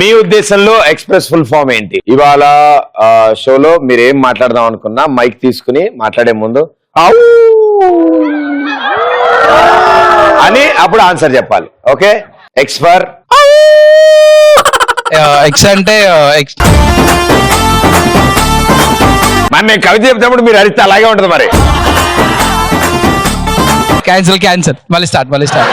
మీ ఉద్దేశంలో express full form ఏంటి? ఇవాళ షోలో మీరు ఏం మాట్లాడదాం అనుకున్నా మైక్ తీసుకుని మాట్లాడే ముందు అని అప్పుడు ఆన్సర్ చెప్పాలి. ఓకే, ఎక్స్ ఫర్ ఎక్స్ అంటే మరి నేను కవిత చెప్తాప్పుడు మీరు అడిగితే అలాగే ఉంటుంది. మరి క్యాన్సల్ మళ్ళీ స్టార్ట్.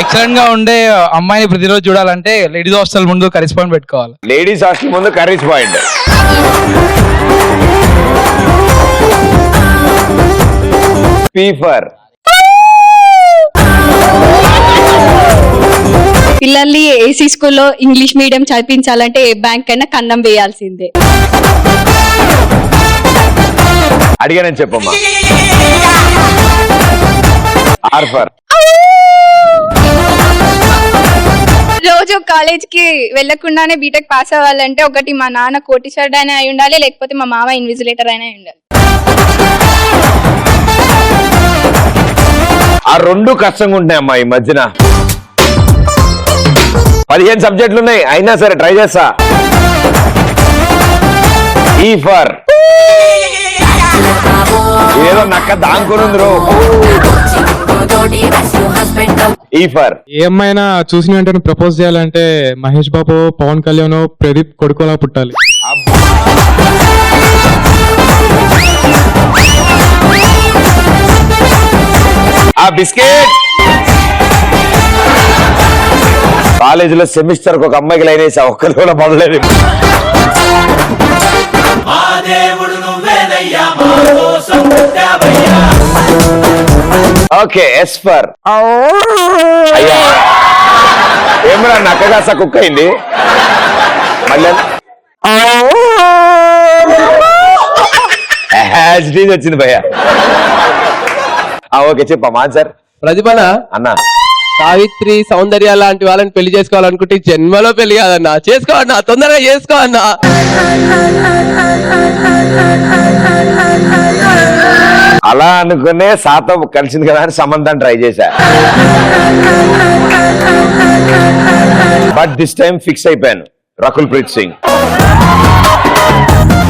ఎక్సలెంట్ గా ఉండే అమ్మాయిని ప్రతిరోజు చూడాలంటే లేడీస్ హాస్టల్ ముందు కర్రీస్ పాయింట్ పెట్టుకోవాలి. లేడీస్ హాస్టల్ ముందు కర్రీస్ పాయింట్. పీ ఫర్ పిల్లల్ని ఏసీ స్కూల్లో ఇంగ్లీష్ మీడియం చదివించాలంటే ఏ బ్యాంక్ అయినా కన్నం వేయాల్సిందే. అడిగానని చెప్పమ్మా. ఆర్ ఫర్ రోజు కాలేజ్ కి వెళ్లకుండానే బీటెక్ పాస్ అవ్వాలంటే ఒకటి మా నాన్న కోటీశ్వరుడు అయినా అయి ఉండాలి, లేకపోతే మా మామ ఇన్విజిలేటర్ అయినా అయి ఉండాలి. ఆ రెండు కష్టంగా ఉంటాయమ్మా ఈ మధ్యన. 15 సబ్జెక్టులు ఉన్నాయి, అయినా సరే ట్రై చేస్తా. ఈ ఫర్ ఏదో నక్క దాంకునుంది రో. ఈ ఫర్ ఏ అమ్మాయినా చూసిన వెంటనే ప్రపోజ్ చేయాలంటే మహేష్ బాబు, పవన్ కళ్యాణ్, ప్రదీప్ కొడుకోలా పుట్టాలి. ఆ బిస్కెట్ కాలేజీలో సెమిస్టర్ ఒక అమ్మాయికి లైన్ వేసా, ఒక్కరు కూడా పడలేదు. ఓకే, ఎస్ ఫర్ అయ్యా ఏమరా నక్క కాస్త కుక్ అయింది మళ్ళీ వచ్చింది భయ్య. ఓకే చెప్పమ్మా ఆన్సర్. ప్రతిభన అన్నా సావిత్రి, సౌందర్య లాంటి వాళ్ళని పెళ్లి చేసుకోవాలనుకుంటే జన్మలో పెళ్లి కాదన్నా. చేసుకోవన్నా, తొందరగా చేసుకోవన్నా. అలా అనుకునే సాతో కలిసింది కదా అని సంబంధం ట్రై చేశా, బట్ దిస్ టైం ఫిక్స్ అయిపోయాను. రకుల్ ప్రీత్ సింగ్,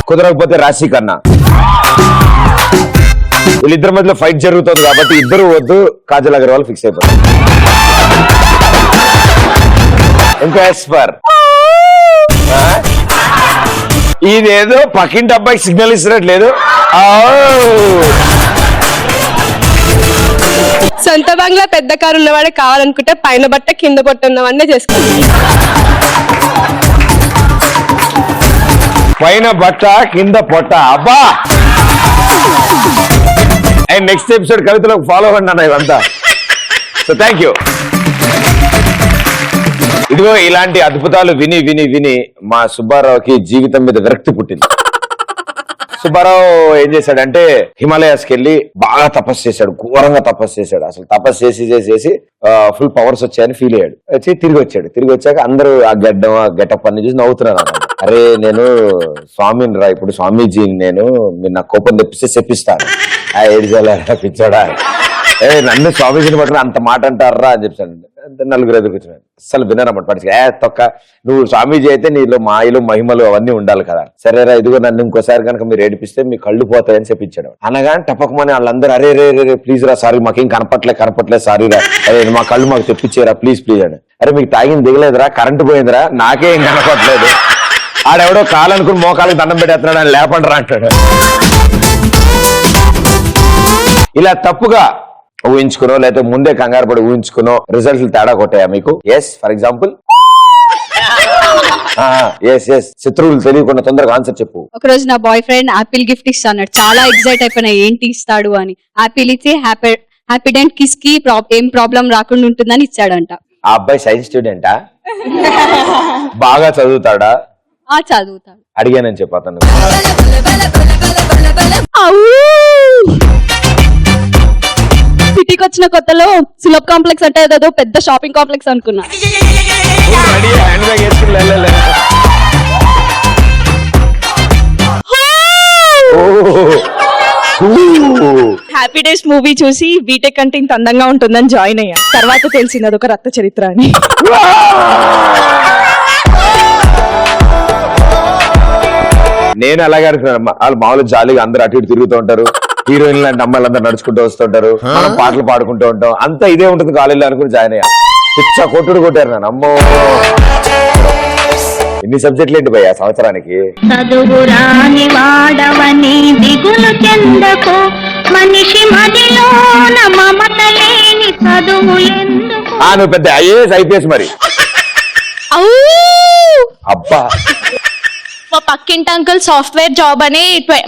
కుదరకపోతే రాశి ఖన్నా. వీళ్ళిద్దరి మధ్యలో ఫైట్ జరుగుతుంది కాబట్టి ఇద్దరు వద్దు, కాజల్ అగర్వాల్ ఫిక్స్ అయిపోతుంది. ఇంకా ఎస్పర్ ఇదేదో పక్కింటి అబ్బాయికి సిగ్నల్ ఇస్తున్నట్లేదు. సొంత బంగ్లా పెద్ద కారు ఉన్నవాడే కావాలనుకుంటే పైన బట్ట కింద బట్ట ఉన్నవాడే చేసుకోవాలి. పైన బట్ట కింద పొట్ట. అబ్బా, అండ్ నెక్స్ట్ ఎపిసోడ్ కవితలో ఫాలో అవ్వండి అన్న ఇవంతా. So thank you. ఇదిగో ఇలాంటి అద్భుతాలు విని విని విని మా సుబ్బారావుకి జీవితం మీద విరక్తి పుట్టింది. సుబ్బారావు ఏం చేశాడంటే హిమాలయాస్కి వెళ్ళి బాగా తపస్సు చేశాడు, ఘోరంగా తపస్సు చేశాడు. అసలు తపస్సు చేసి ఫుల్ పవర్స్ వచ్చాయని ఫీల్ అయ్యాడు. వచ్చి తిరిగి వచ్చాక అందరూ ఆ గడ్డం ఆ గెటప్ అన్ని చూసి నవ్వుతున్నాను. అరే నేను స్వామిని రా, ఇప్పుడు స్వామీజీని నేను, మీరు నా కోపం తెప్పిస్తే చెప్పిస్తాను. ఆ ఏడిజాల పిచ్చాడా, నన్ను స్వామీజీని పట్టుకుని అంత మాట అంటారా అని చెప్పాను. నలుగురు ఎదుర్కొచ్చాను. అసలు వినరన్నమాట పడిచి తొక్క, నువ్వు స్వామీజీ అయితే నీలో మాయలు మహిమలు అవన్నీ ఉండాలి కదా. సరేరా ఇదిగో నన్ను ఇంకోసారి కనుక మీరు ఏడిపిస్తే మీ కళ్ళు పోతాయని చెప్పించాడు. అనగానే టపకమని వాళ్ళందరూ అరే రే రే ప్లీజ్ రా, సారీ మాకేం కనపట్లేదు సారీ రా, అరే మా కళ్ళు మాకు తెప్పించేరా ప్లీజ్ అని. అరే మీకు తాగింది దిగలేదురా, కరెంటు పోయిందిరా, నాకేం కనపట్లేదు. ఆడెవడో కాలనుకుని మోకాలకు దండం పెట్టేస్తున్నాడు అని లేపండి రా అంటాడు. ఇలా తప్పుగా ఊహించుకునో లేకపోతే ముందే కంగారు పడి ఊహించుకునో రిజల్ట్లు తేడా కొట్టాయా మీకు? ఎస్, ఫర్ ఎగ్జాంపుల్ శత్రువులు తెలియకుండా తొందరగా ఆన్సర్ చెప్పు. ఒక రోజు నా బాయ్ ఫ్రెండ్ ఆపిల్ గిఫ్ట్ ఇస్తాడు. చాలా ఎక్సైట్ అయిపోయినా ఏంటి ఇస్తాడు అని. ఆపిల్ ఇచ్చి హ్యాపీడెంట్ కిస్ కి ఏం ప్రాబ్లం రాకుండా ఉంటుందని ఇచ్చాడంట. ఆ అబ్బాయి సైన్స్ స్టూడెంటా? బాగా చదువుతాడా? చదువుతాడు. అడిగానని చెప్పు అతను. సిటీకి వచ్చిన కొత్తలో సులభ్ కాంప్లెక్స్ అంటే ఏదో పెద్ద షాపింగ్ కాంప్లెక్స్ అనుకున్నా. హ్యాపీ డేస్ మూవీ చూసి బీటెక్ అంటే ఇంత అందంగా ఉంటుందని జాయిన్ అయ్యా. తర్వాత తెలిసింది అదొక రక్త చరిత్ర అని. నేను అలాగే అనుకున్నాను. వాళ్ళు మామూలు జాలీగా అందరూ అటు ఇటు తిరుగుతూ ఉంటారు, హీరోయిన్ లాంటి అమ్మాయిలు అందరూ నడుచుకుంటూ వస్తుంటారు, మనం పాటలు పాడుకుంటూ ఉంటాం, అంతా ఇదే ఉంటుంది కాలేజీలో అనుకుని జాయిన్ అయ్యా. పిచ్చ కొట్టుడు కొట్టారు నన్ను. అమ్మో, ఇన్ని సబ్జెక్టులు ఏంటి భయ్యా సంవత్సరానికి? చదువురాని వాడవని దిగులు చెందకు, మనిషి మదిలోన మమత లేని చదువు ఎందుకు? నువ్వు పెద్ద ఐఏఎస్ ఐపీఎస్ మరి. అబ్బా, మా పక్కింటి అంకుల్ సాఫ్ట్వేర్ జాబ్ అని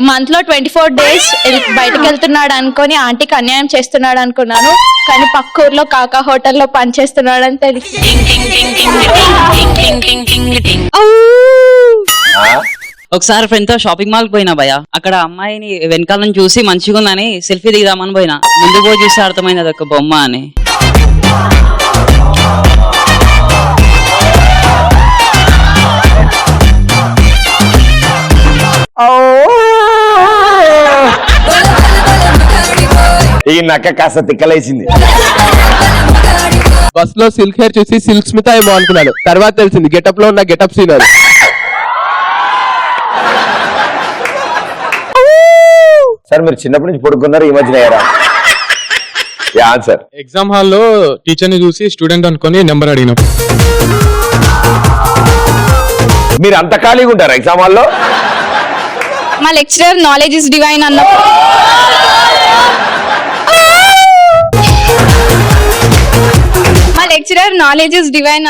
మంత్ లో 24 days బయటకు వెళ్తున్నాడు అనుకొని ఆంటీకి అన్యాయం చేస్తున్నాడు అనుకున్నాను, కానీ పక్క ఊర్లో కాకా హోటల్లో పనిచేస్తున్నాడు అని తెలిసి ఒకసారి ఫ్రెండ్ తో షాపింగ్ మాల్ పోయినా భయ, అక్కడ అమ్మాయిని వెనకాల నుంచి చూసి మంచిగా ఉందని సెల్ఫీ దిగుదామని పోయినా, ముందు పోయి చూసి అర్థమైంది అదొక బొమ్మ అని. ఈ నక్క కాస్త తిక్కలేసింది. బస్ లో సిల్క్ హెయిర్ చూసి సిల్క్ స్మిత ఏమో అనుకున్నాను, తర్వాత తెలిసింది గెటప్ లో ఉన్న గెటప్ సీన్ అది. సార్ మీరు చిన్నప్పటి నుంచి పడుకున్నారు, ఈ మధ్యన అయ్యారా? ఆన్సర్. ఎగ్జామ్ హాల్లో టీచర్ ని చూసి స్టూడెంట్ అనుకొని నెంబర్ అడిగినప్పుడు. మీరు అంత ఖాళీగా ఉంటారు ఎగ్జామ్ హాల్లో? మా లెక్చరర్ నాలెడ్జ్ ఇస్ డివైన్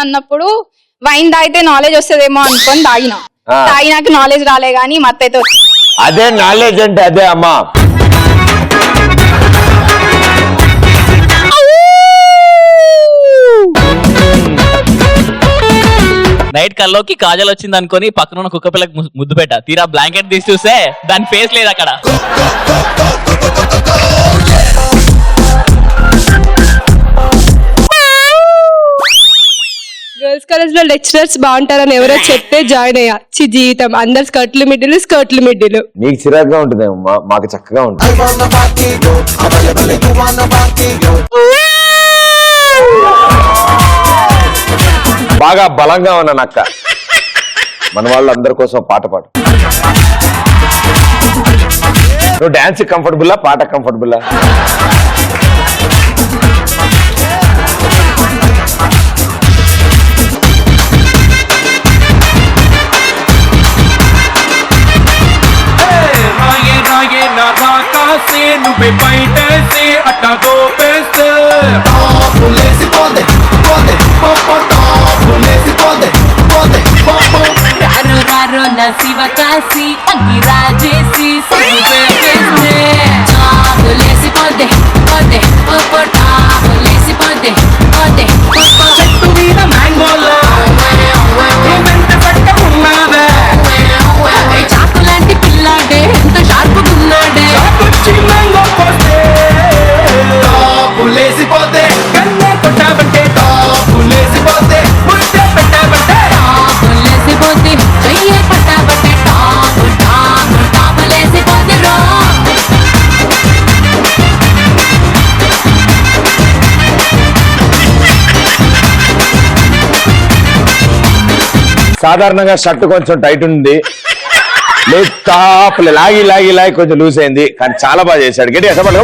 అన్నప్పుడు వైన్ తాగితే నాలెడ్జ్ వస్తుందేమో అనుకొని తాగినా. తాగినాక నాలెడ్జ్ రాలే గానీ మత్తైతే అదే నాలెడ్జ్ అంటే అదే అమ్మా. నైట్ కల్లోకి కాజల్ వచ్చింది అనుకుని పక్కన ఉన్న కుక్క పిల్లకి ముద్దు పెట్ట, తీరా బ్లాంకెట్ తీసి చూస్తే దాని ఫేస్ లేదు అక్కడ. గర్ల్స్ కాలేజ్ లో లెక్చరర్స్ బాగుంటారని ఎవరో చెప్తే జాయిన్ అయ్యా. జీవితం అందరు స్కర్ట్లు మిడ్డీలు. నీకు చిరాగ్గా ఉంటుంది, మాకు చక్కగా ఉంటుంది. బాగా బలంగా ఉన్న నక్క. మన వాళ్ళు అందరి కోసం పాట పాడు. నువ్వు డాన్స్ కంఫర్టబుల్లా, పాట కంఫర్టబుల్లా? శివకాశి అగ్గి రాజేసి లేసి పోతే పోతే లేసి పోతే పోతే చెట్టు మీద మ్యాంగోలా చాకు లాంటి పిల్లాడే ఎంత షార్ప్ ఉన్నాడే లేసిపోతే కన్నే కొట్టాబంటే లేసిపోతే ముద్దే పెట్టాబంటే లేసిపోతే చెయ్యే పట్టాబంటే టాప్ లేసిపోతే రో. సాధారణంగా షర్ట్ కొంచెం టైట్ ఉంది, లేదు టాప్ లాగి కొంచెం లూజ్ అయింది, కానీ చాలా బాగా చేశాడు. గట్టి చెప్పండి.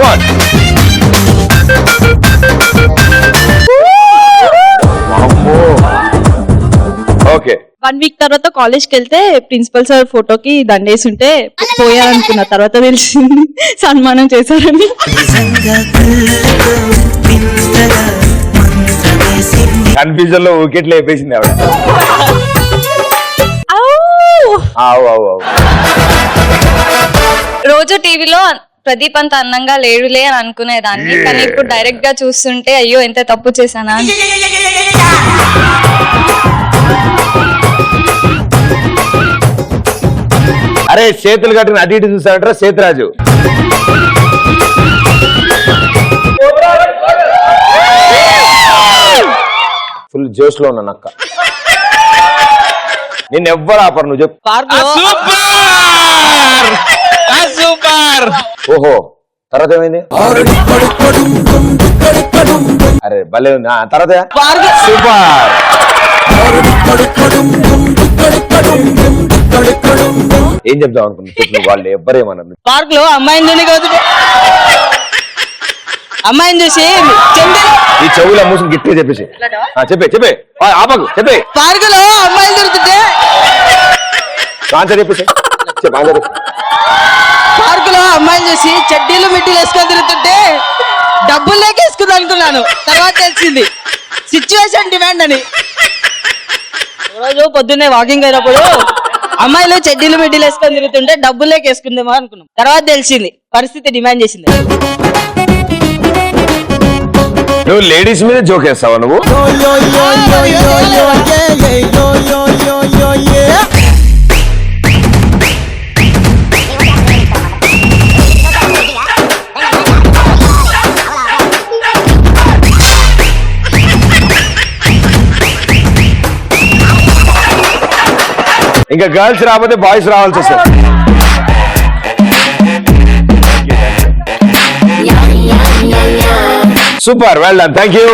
ఓకే. 1 week తర్వాత కాలేజ్కి వెళ్తే ప్రిన్సిపల్ సార్ ఫోటోకి దండేసి ఉంటే పోయారనుకున్న తర్వాత తెలిసింది సన్మానం చేశారని. కన్ఫ్యూజన్ లో వికెట్లు వేపేసింది ఆవిడ. రోజు టీవీలో ప్రదీప్ అంత అందంగా లేడులే అని అనుకునేదాన్ని, కానీ ఇప్పుడు డైరెక్ట్ గా చూస్తుంటే అయ్యో ఎంత తప్పు చేశానా. అరే చేతులు కట్టుకుని అటు ఇటు చూసాడరా సేతురాజు. ఫుల్ జోష్ లో ఉన్నా నక్క. నిన్ను ఎవ్వరు ఆపరు, నువ్వు చెప్పు. ఓహో, తర్వాత ఏమైంది? అరే భలే ఉంది. తర్వాత సూపర్. ఏం చెప్దాం అనుకున్నా చెప్పు, వాళ్ళు ఎవ్వరేమన్నారు? పార్క్ లో అమ్మాయిని చూడకపోతుంటే అమ్మాయిని చూసి చెందిన ఈ చెవుల మూసుకు గట్టిగా చెప్పేసి చెప్పే ఆపకు చెప్పే. పార్క్ లో అమ్మాయిని దొరుకుతుంటే ఆన్సర్ చెప్పేసి పార్క్ లో అమ్మాయిని చూసి చెడ్డీలు మిడ్డీలు వేసుకొని తిరుగుతుంటే డబ్బులు లేక వేసుకుంది అనుకున్నాను. తర్వాత తెలిసింది సిచ్యువేషన్ డిమాండ్ అని. రోజు పొద్దున్నే వాకింగ్ అయినప్పుడు అమ్మాయిలు చెడ్డీలు మిడ్డీలు వేసుకొని తిరుగుతుంటే డబ్బులు లేక వేసుకుందేమో అనుకున్నాం. తర్వాత తెలిసింది పరిస్థితి డిమాండ్ చేసింది. నువ్వు లేడీస్ మీద జోక్ వేస్తావా నువ్వు? ఇంకా గర్ల్స్ రాకపోతే బాయ్స్ రావాల్సి వస్తుంది. Super, well done, thank you.